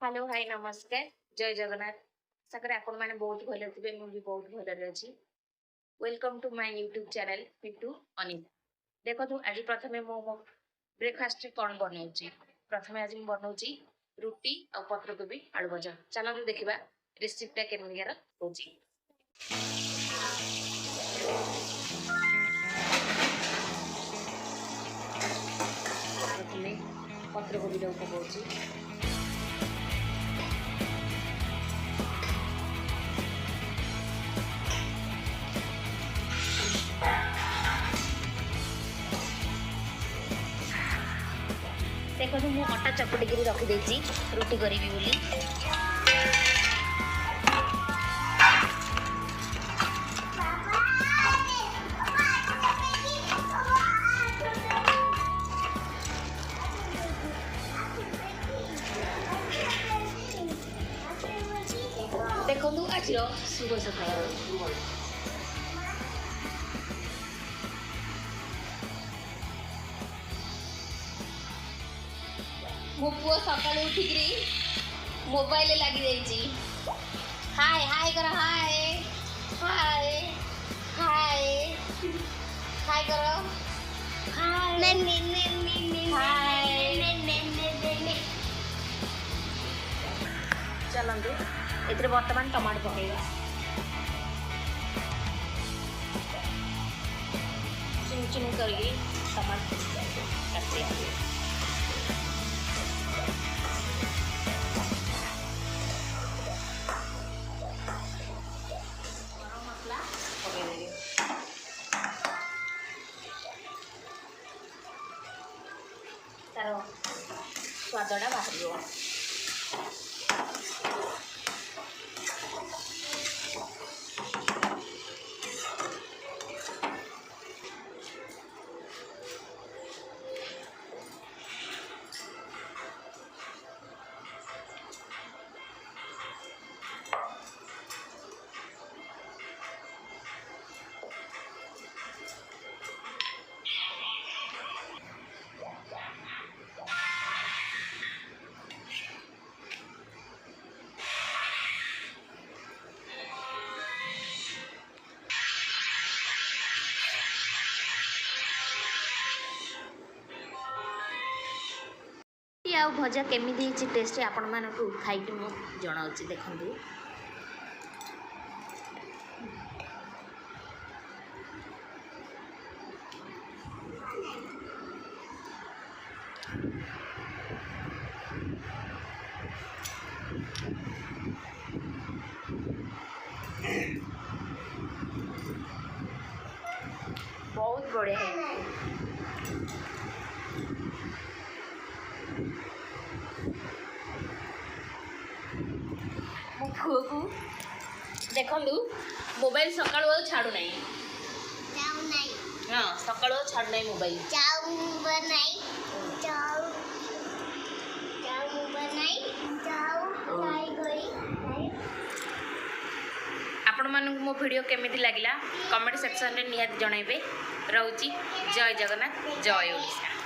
Hello hi नमस्कार जय जगन्नाथ आशा करी आपण मैंने बहुत भले थे मुझे बहुत भले अच्छी welcome to my YouTube channel Pintu Anita देखो आज प्रथम मो ब्रेकफास्ट कौन बनाऊँ प्रथम आज बनाऊँ रुटी और पत्रकोबी आलू भजा चलते देखा रेसिपीटा केमिकार हो प्रथम पत्रकोबी पकाऊँ देखो मु अटा चकुटिक रखीदे रुटी करी बोली देखो आज शुभ सकाळ मो पुआ सका उठिक मोबाइल लगी हाय हाय कर हाय हाय हाय हाय कर चलते ए बर्तमान टमाटो पकेगा चुन चुन करके टमाटो काटे तार स्वादटा बाहर आउ भजा केमी टेस्ट आपण मानक खाई जनाऊँ देखु बहुत बढ़िया मो पुओ को देखु मोबाइल सका छाड़ू ना हाँ सका छाड़ू ना मोबाइल आपण मानक मो वीडियो केमिति लागला कमेंट सेक्शन रे निहाती जणाइबे। रहउची जय जगन्नाथ जय ओडिशा।